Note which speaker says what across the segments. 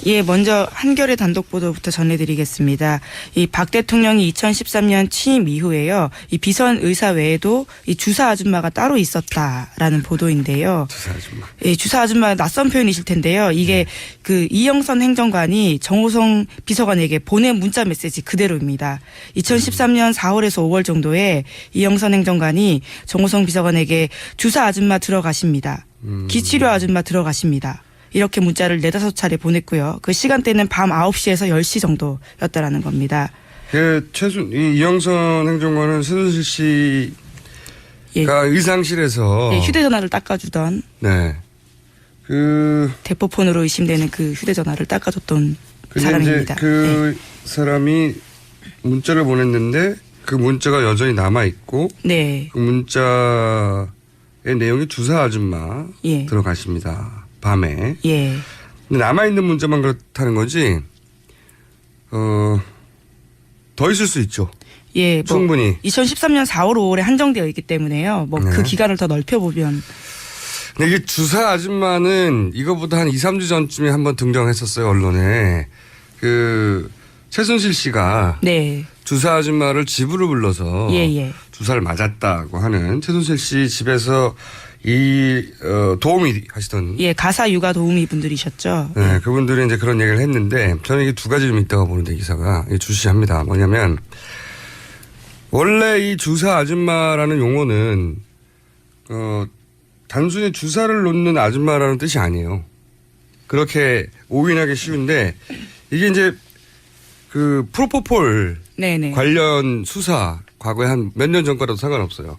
Speaker 1: 예, 먼저 한겨레 단독 보도부터 전해드리겠습니다. 이 박 대통령이 2013년 취임 이후에요. 이 비선 의사 외에도 이 주사 아줌마가 따로 있었다라는 보도인데요.
Speaker 2: 주사 아줌마.
Speaker 1: 예, 주사 아줌마 낯선 표현이실 텐데요. 이게 그 이영선 행정관이 정호성 비서관에게 보낸 문자 메시지 그대로입니다. 2013년 4월에서 5월 정도에 이영선 행정관이 정호성 비서관에게 주사 아줌마 들어가십니다. 기치료 아줌마 들어가십니다. 이렇게 문자를 4-5차례 보냈고요. 그 시간대는 밤 9시에서 10시 정도였다라는 겁니다.
Speaker 2: 이 이영선 행정관은 최순실 씨가 의상실에서
Speaker 1: 휴대전화를 닦아주던
Speaker 2: 네.
Speaker 1: 대포폰으로 의심되는 그 휴대전화를 닦아줬던 사람입니다.
Speaker 2: 그 사람이 문자를 보냈는데 그 문자가 여전히 남아있고
Speaker 1: 네.
Speaker 2: 그 문자의 내용이 주사 아줌마 들어가십니다. 밤에.
Speaker 1: 예.
Speaker 2: 근데 남아있는 문자만 그렇다는 거지 더 있을 수 있죠.
Speaker 1: 예,
Speaker 2: 충분히.
Speaker 1: 2013년 4월, 5월에 한정되어 있기 때문에요. 그 기간을 더 넓혀보면.
Speaker 2: 근데 이게 주사 아줌마는 이거보다 한 2, 3주 전쯤에 한번 등장했었어요, 언론에. 최순실 씨가.
Speaker 1: 네.
Speaker 2: 주사 아줌마를 집으로 불러서. 주사를 맞았다고 하는 최순실 씨 집에서 도우미 하시던.
Speaker 1: 예, 가사 육아 도우미 분들이셨죠.
Speaker 2: 네, 그분들이 이제 그런 얘기를 했는데 저는 이게 두 가지 좀 있다고 보는데 기사가 주시합니다. 뭐냐면 원래 이 주사 아줌마라는 용어는 단순히 주사를 놓는 아줌마라는 뜻이 아니에요. 그렇게 오인하기 쉬운데 이게 이제 그 프로포폴 관련 수사 과거에 한 몇 년 전과라도 상관없어요.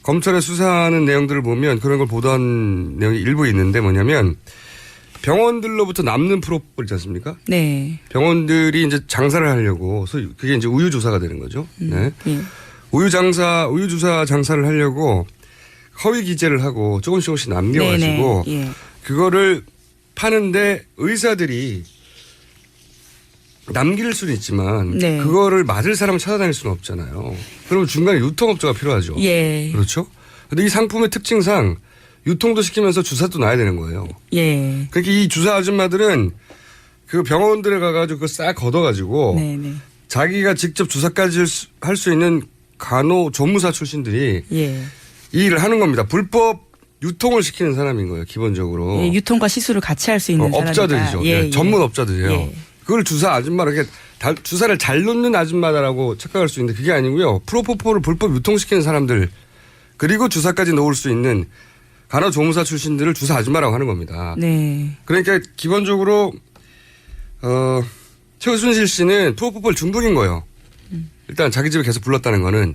Speaker 2: 검찰의 수사하는 내용들을 보면 그런 걸 보도한 내용이 일부 있는데 뭐냐면 병원들로부터 남는 프로포폴 있지 않습니까?
Speaker 1: 네.
Speaker 2: 병원들이 이제 장사를 하려고 그게 이제 우유조사가 되는 거죠. 네. 우유주사 장사를 하려고 허위 기재를 하고 조금씩 남겨가지고 그거를 파는데 의사들이 남길 수는 있지만 그거를 맞을 사람을 찾아다닐 수는 없잖아요. 그러면 중간에 유통업자가 필요하죠. 그렇죠? 근데 이 상품의 특징상 유통도 시키면서 주사도 놔야 되는 거예요. 그러니까 이 주사 아줌마들은 그 병원들에 가가지고 그거 싹 걷어가지고 자기가 직접 주사까지 할 수 있는 간호조무사 출신들이 이 일을 하는 겁니다. 불법 유통을 시키는 사람인 거예요. 기본적으로.
Speaker 1: 유통과 시술을 같이 할 수 있는
Speaker 2: 업자들이죠. 전문 업자들이에요. 그걸 주사 아줌마로 이렇게 주사를 잘 놓는 아줌마다라고 착각할 수 있는데 그게 아니고요. 프로포폴을 불법 유통시키는 사람들 그리고 주사까지 놓을 수 있는 간호조무사 출신들을 주사 아줌마라고 하는 겁니다. 그러니까 기본적으로 최순실 씨는 프로포폴 중독인 거예요. 일단 자기 집에 계속 불렀다는 거는.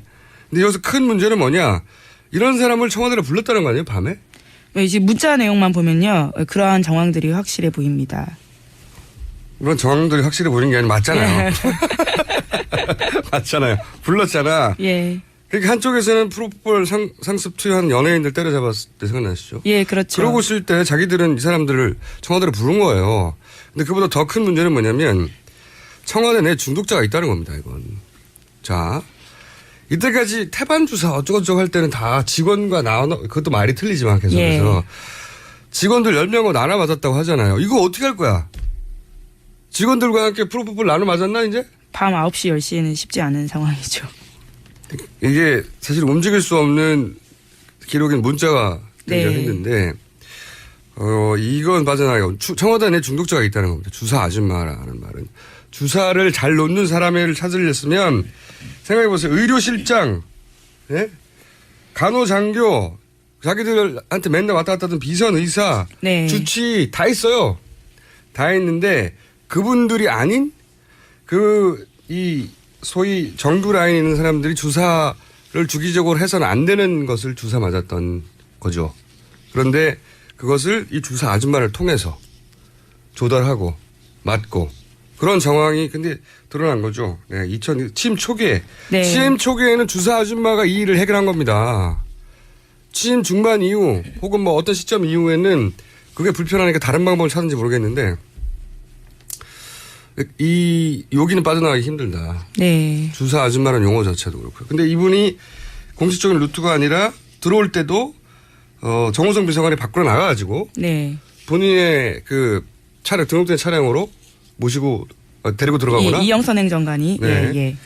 Speaker 2: 근데 여기서 큰 문제는 뭐냐. 이런 사람을 청와대로 불렀다는 거 아니에요 밤에?
Speaker 1: 이제 문자 내용만 보면요. 그러한 정황들이 확실해 보입니다.
Speaker 2: 이런 정황들이 확실히 보이는 게 아니라 맞잖아요. 맞잖아요. 불렀잖아. 그러니까 한쪽에서는 프로포폴 상습 투여한 연예인들 때려잡았을 때 생각나시죠?
Speaker 1: 그렇죠.
Speaker 2: 그러고 있을 때 자기들은 이 사람들을 청와대로 부른 거예요. 근데 그보다 더 큰 문제는 뭐냐면 청와대 내 중독자가 있다는 겁니다. 이건. 자, 이때까지 태반 주사 어쩌고저쩌고 할 때는 다 직원과 그것도 말이 틀리지만 계속해서 직원들 10명을 나눠 맞았다고 하잖아요. 이거 어떻게 할 거야? 직원들과 함께 프로포폴 나눠 맞았나 이제? 밤
Speaker 1: 9시, 10시에는 쉽지 않은 상황이죠.
Speaker 2: 이게 사실 움직일 수 없는 기록인 문자가 등장했는데 이건 빠져나가고 청와대 내 중독자가 있다는 겁니다. 주사 아줌마라는 말은. 주사를 잘 놓는 사람을 찾으렸으면 생각해보세요. 의료실장, 간호장교, 자기들한테 맨날 왔다 갔다 하던 비선의사, 주치 다 있어요. 다 있는데 그분들이 아닌 이 소위 정규 라인에 있는 사람들이 주사를 주기적으로 해서는 안 되는 것을 주사 맞았던 거죠. 그런데 그것을 이 주사 아줌마를 통해서 조달하고 맞고 그런 정황이 근데 드러난 거죠. 취임 초기에. 취임 초기에는 주사 아줌마가 이 일을 해결한 겁니다. 취임 중반 이후 혹은 뭐 어떤 시점 이후에는 그게 불편하니까 다른 방법을 찾는지 모르겠는데 여기는 빠져나가기 힘들다. 주사 아줌마라는 용어 자체도 그렇고요. 근데 이분이 공식적인 루트가 아니라 들어올 때도 정호성 비서관이 밖으로 나가가지고 본인의 그 차량 등록된 차량으로 모시고 데리고 들어가거나.
Speaker 1: 예, 이영선 행정관이.
Speaker 2: 네.
Speaker 1: 예, 예.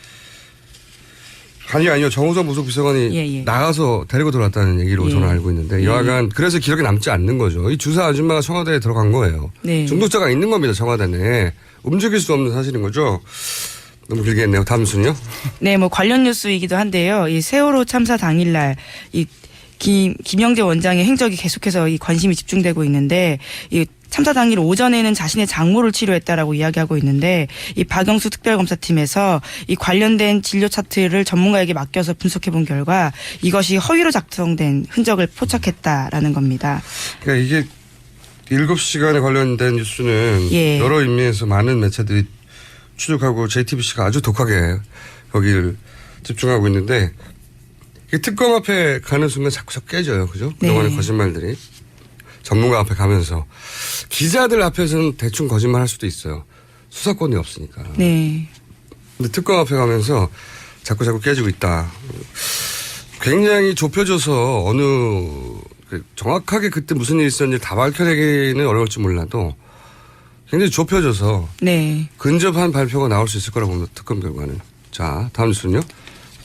Speaker 2: 아니요. 정호성 부속비서관이
Speaker 1: 예, 예.
Speaker 2: 나가서 데리고 들어왔다는 얘기로
Speaker 1: 예.
Speaker 2: 저는 알고 있는데 여하간 그래서 기록에 남지 않는 거죠. 이 주사 아줌마가 청와대에 들어간 거예요.
Speaker 1: 네.
Speaker 2: 중독자가 있는 겁니다. 청와대 내에. 움직일 수 없는 사실인 거죠. 너무 길게 했네요. 다음 순요.
Speaker 1: 네, 뭐 관련 뉴스이기도 한데요. 이 세월호 참사 당일날 이 김영재 원장의 행적이 계속해서 이 관심이 집중되고 있는데 이 참사 당일 오전에는 자신의 장모를 치료했다라고 이야기하고 있는데 이 박영수 특별검사팀에서 이 관련된 진료 차트를 전문가에게 맡겨서 분석해 본 결과 이것이 허위로 작성된 흔적을 포착했다라는 겁니다.
Speaker 2: 그러니까 이게 7시간에 관련된 뉴스는
Speaker 1: 예.
Speaker 2: 여러 인미에서 많은 매체들이 추적하고 JTBC가 아주 독하게 거기를 집중하고 있는데 이게 특검 앞에 가는 순간 자꾸 깨져요. 그죠? 그동안의
Speaker 1: 네.
Speaker 2: 거짓말들이. 전문가 앞에 가면서 기자들 앞에서는 대충 거짓말 할 수도 있어요. 수사권이 없으니까.
Speaker 1: 네.
Speaker 2: 근데 특검 앞에 가면서 자꾸 깨지고 있다. 굉장히 좁혀져서 정확하게 그때 무슨 일이 있었는지 다 밝혀내기는 어려울지 몰라도 굉장히 좁혀져서
Speaker 1: 네.
Speaker 2: 근접한 발표가 나올 수 있을 거라고 봅니다. 특검 결과는. 자, 다음 뉴스는요.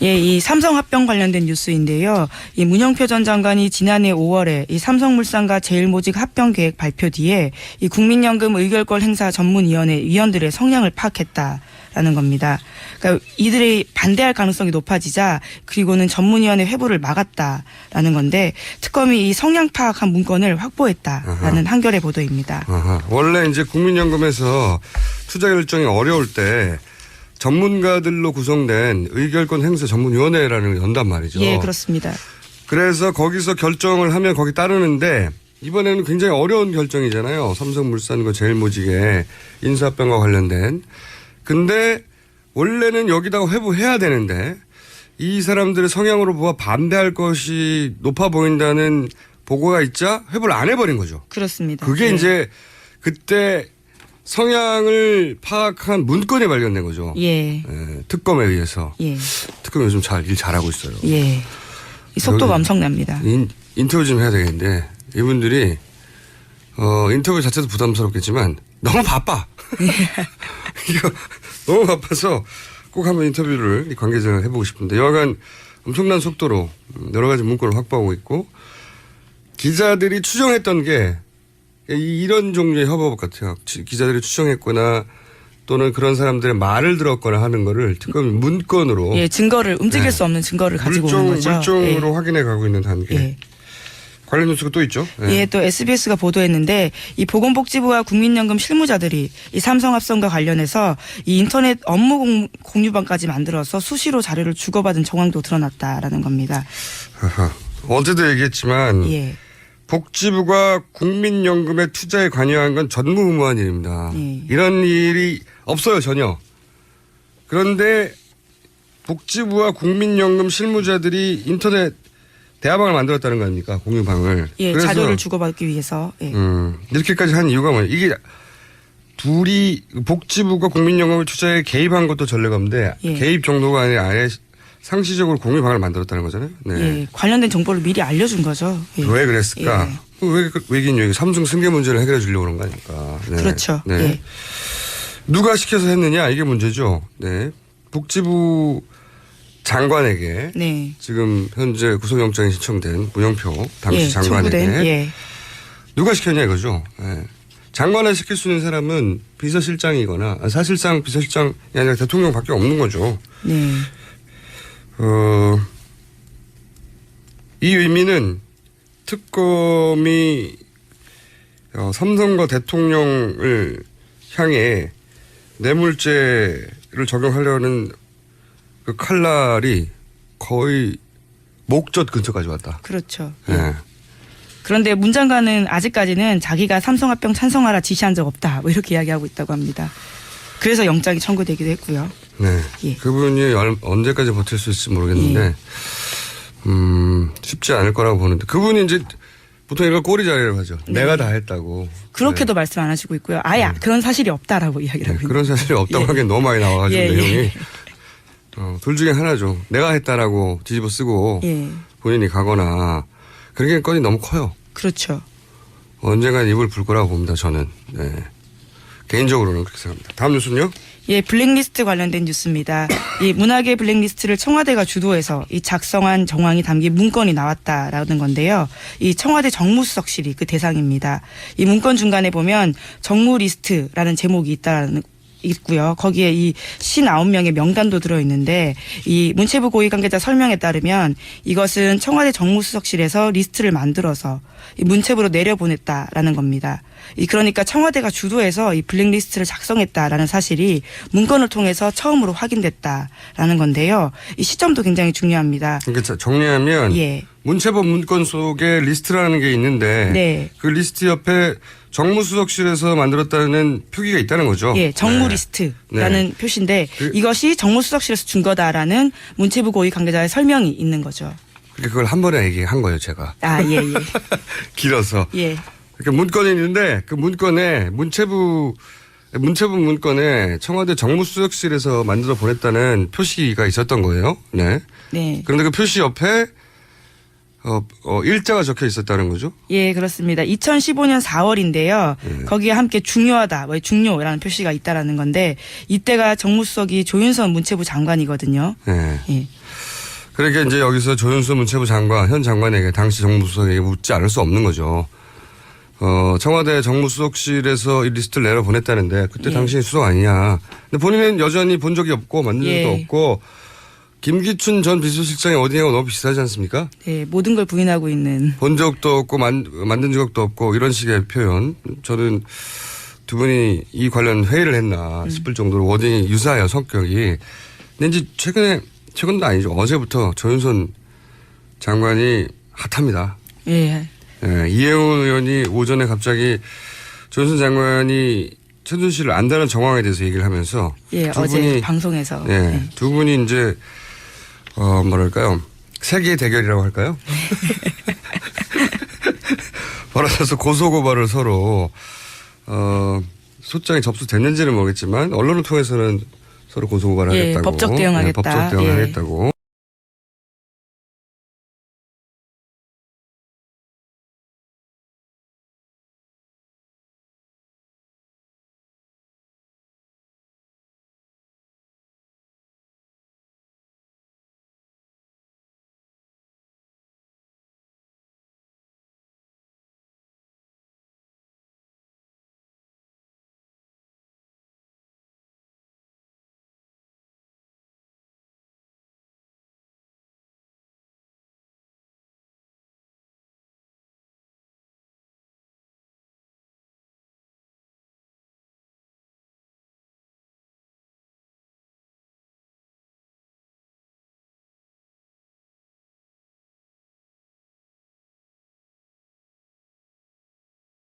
Speaker 1: 예, 이 삼성 합병 관련된 뉴스인데요. 이 문영표 전 장관이 지난해 5월에 이 삼성물산과 제일모직 합병 계획 발표 뒤에 이 국민연금 의결권 행사 전문위원회 위원들의 성향을 파악했다라는 겁니다. 그러니까 이들이 반대할 가능성이 높아지자 그리고는 전문위원회 회부를 막았다라는 건데 특검이 이 성향 파악한 문건을 확보했다라는 한겨레 보도입니다.
Speaker 2: 원래 이제 국민연금에서 투자 결정이 어려울 때 전문가들로 구성된 의결권 행사 전문위원회라는 걸 연단 말이죠.
Speaker 1: 예, 그렇습니다.
Speaker 2: 그래서 거기서 결정을 하면 거기 따르는데 이번에는 굉장히 어려운 결정이잖아요. 삼성물산과 제일모직의 인사합병과 관련된. 근데 원래는 여기다가 회부해야 되는데 이 사람들의 성향으로 보아 반대할 것이 높아 보인다는 보고가 있자 회부를 안 해버린 거죠.
Speaker 1: 그렇습니다.
Speaker 2: 그게
Speaker 1: 예.
Speaker 2: 이제 그때 성향을 파악한 문건이 발견된 거죠.
Speaker 1: 예.
Speaker 2: 특검에 의해서.
Speaker 1: 예.
Speaker 2: 특검이 요즘 일 잘하고 있어요.
Speaker 1: 예. 이 속도가 엄청납니다.
Speaker 2: 인터뷰 좀 해야 되겠는데 이분들이 인터뷰 자체도 부담스럽겠지만 너무 바빠. 이거 너무 바빠서 꼭 한번 인터뷰를 이 관계자랑 해보고 싶은데 여하간 엄청난 속도로 여러 가지 문건을 확보하고 있고 기자들이 추정했던 게 이런 종류의 협업 같아요. 기자들이 추정했거나 또는 그런 사람들의 말을 들었거나 하는 거를 특검이 문건으로.
Speaker 1: 예, 증거를, 움직일 수 없는 증거를 가지고 오는 거죠.
Speaker 2: 물증으로
Speaker 1: 예.
Speaker 2: 확인해 가고 있는 단계.
Speaker 1: 예.
Speaker 2: 관련 뉴스가 또 있죠.
Speaker 1: 예, 또 SBS가 보도했는데 이 보건복지부와 국민연금 실무자들이 이 삼성합성과 관련해서 이 인터넷 업무 공유방까지 만들어서 수시로 자료를 주고받은 정황도 드러났다라는 겁니다.
Speaker 2: 어제도 얘기했지만
Speaker 1: 예.
Speaker 2: 복지부가 국민연금의 투자에 관여한 건 전무후무한 일입니다.
Speaker 1: 예.
Speaker 2: 이런 일이 없어요 전혀. 그런데 복지부와 국민연금 실무자들이 인터넷 대화방을 만들었다는 거 아닙니까? 공유방을.
Speaker 1: 예,
Speaker 2: 그래서
Speaker 1: 자료를 주고받기 위해서. 예.
Speaker 2: 이렇게까지 한 이유가 뭐예요? 이게 둘이 복지부가 국민연금을 투자에 개입한 것도 전례가인데
Speaker 1: 예.
Speaker 2: 개입 정도가 아니라 아예 상시적으로 공유방을 만들었다는 거잖아요. 네.
Speaker 1: 예, 관련된 정보를 미리 알려준 거죠. 예.
Speaker 2: 왜 그랬을까? 왜긴 여기 삼성 승계 문제를 해결해 주려고 그런 거 아닙니까? 네.
Speaker 1: 그렇죠.
Speaker 2: 네.
Speaker 1: 예.
Speaker 2: 누가 시켜서 했느냐 이게 문제죠. 네. 복지부 장관에게
Speaker 1: 네.
Speaker 2: 지금 현재 구속영장이 신청된 문영표 당시
Speaker 1: 예,
Speaker 2: 장관에게
Speaker 1: 청구된, 예.
Speaker 2: 누가 시켰냐 이거죠. 네. 장관을 시킬 수 있는 사람은 비서실장이거나 사실상 비서실장이 아니라 대통령밖에 없는 거죠.
Speaker 1: 네.
Speaker 2: 이 의미는 특검이 삼성과 대통령을 향해 뇌물죄를 적용하려는 그 칼날이 거의 목젖 근처까지 왔다.
Speaker 1: 그렇죠.
Speaker 2: 예.
Speaker 1: 예. 그런데 문 장관은 아직까지는 자기가 삼성합병 찬성하라 지시한 적 없다. 뭐 이렇게 이야기하고 있다고 합니다. 그래서 영장이 청구되기도 했고요.
Speaker 2: 네.
Speaker 1: 예.
Speaker 2: 그분이 언제까지 버틸 수 있을지 모르겠는데, 쉽지 않을 거라고 보는데, 그분이 이제 보통 이걸 꼬리 자리라고 하죠.
Speaker 1: 네.
Speaker 2: 내가 다 했다고.
Speaker 1: 그렇게도 말씀 안 하시고 있고요. 아예 그런 사실이 없다라고 이야기를 하고 있는
Speaker 2: 그런 사실이 없다고
Speaker 1: 예.
Speaker 2: 하기엔 너무 많이 나와가지고
Speaker 1: 예,
Speaker 2: 내용이.
Speaker 1: 예.
Speaker 2: 둘 중에 하나죠. 내가 했다라고 뒤집어 쓰고
Speaker 1: 예.
Speaker 2: 본인이 가거나 그런 건이 너무 커요.
Speaker 1: 그렇죠.
Speaker 2: 언젠간 입을 불 거라고 봅니다. 저는. 네. 개인적으로는 그렇게 생각합니다. 다음 뉴스는요?
Speaker 1: 예, 블랙리스트 관련된 뉴스입니다. 이 문학의 블랙리스트를 청와대가 주도해서 이 작성한 정황이 담긴 문건이 나왔다라는 건데요. 이 청와대 정무수석실이 그 대상입니다. 이 문건 중간에 보면 정무리스트라는 제목이 있고요. 거기에 이 59명의 명단도 들어있는데 이 문체부 고위 관계자 설명에 따르면 이것은 청와대 정무수석실에서 리스트를 만들어서 이 문체부로 내려보냈다라는 겁니다. 그러니까 청와대가 주도해서 이 블랙리스트를 작성했다라는 사실이 문건을 통해서 처음으로 확인됐다라는 건데요. 이 시점도 굉장히 중요합니다.
Speaker 2: 그러니까 정리하면
Speaker 1: 예.
Speaker 2: 문체부 문건 속에 리스트라는 게 있는데
Speaker 1: 네.
Speaker 2: 그 리스트 옆에 정무수석실에서 만들었다는 표기가 있다는 거죠.
Speaker 1: 예, 정무리스트라는
Speaker 2: 네.
Speaker 1: 표시인데 이것이 정무수석실에서 준 거다라는 문체부 고위 관계자의 설명이 있는 거죠.
Speaker 2: 그걸 한 번에 얘기한 거예요, 제가.
Speaker 1: 아, 예, 예.
Speaker 2: 길어서.
Speaker 1: 예.
Speaker 2: 이렇게 문건이 있는데 그 문건에 문체부 문건에 청와대 정무수석실에서 만들어 보냈다는 표시가 있었던 거예요. 네.
Speaker 1: 네.
Speaker 2: 그런데 그 표시 옆에 일자가 적혀 있었다는 거죠?
Speaker 1: 예, 그렇습니다. 2015년 4월인데요. 거기에 함께 중요하다, 중요라는 표시가 있다라는 건데 이때가 정무수석이 조윤선 문체부 장관이거든요.
Speaker 2: 네.
Speaker 1: 예.
Speaker 2: 그러니까 이제 여기서 조윤선 문체부 장관, 현 장관에게 당시 정무수석에게 묻지 않을 수 없는 거죠. 청와대 정무수석실에서 이 리스트를 내려보냈다는데 그때
Speaker 1: 예.
Speaker 2: 당신이 수석 아니냐. 근데 본인은 여전히 본 적이 없고 만든 적도
Speaker 1: 예.
Speaker 2: 없고 김기춘 전 비서실장이 어디냐고 너무 비슷하지 않습니까?
Speaker 1: 네, 모든 걸 부인하고 있는.
Speaker 2: 본 적도 없고 만든 적도 없고 이런 식의 표현. 저는 두 분이 이 관련 회의를 했나 싶을 정도로 워딩이 유사해요, 성격이. 근데 이제 최근도 아니죠. 어제부터 조윤선 장관이 핫합니다.
Speaker 1: 예.
Speaker 2: 예, 이혜원 의원이 오전에 갑자기 조윤선 장관이 최순실을 안다는 정황에 대해서 얘기를 하면서
Speaker 1: 예, 어제 방송에서.
Speaker 2: 예,
Speaker 1: 네.
Speaker 2: 두 분이 이제 뭐랄까요? 세계의 대결이라고 할까요? 벌어져서 고소고발을 서로 소장이 접수됐는지는 모르겠지만 언론을 통해서는 서로 고소고발을
Speaker 1: 예,
Speaker 2: 하겠다고.
Speaker 1: 법적 대응하겠다.
Speaker 2: 법적 대응을
Speaker 1: 예.
Speaker 2: 하겠다고.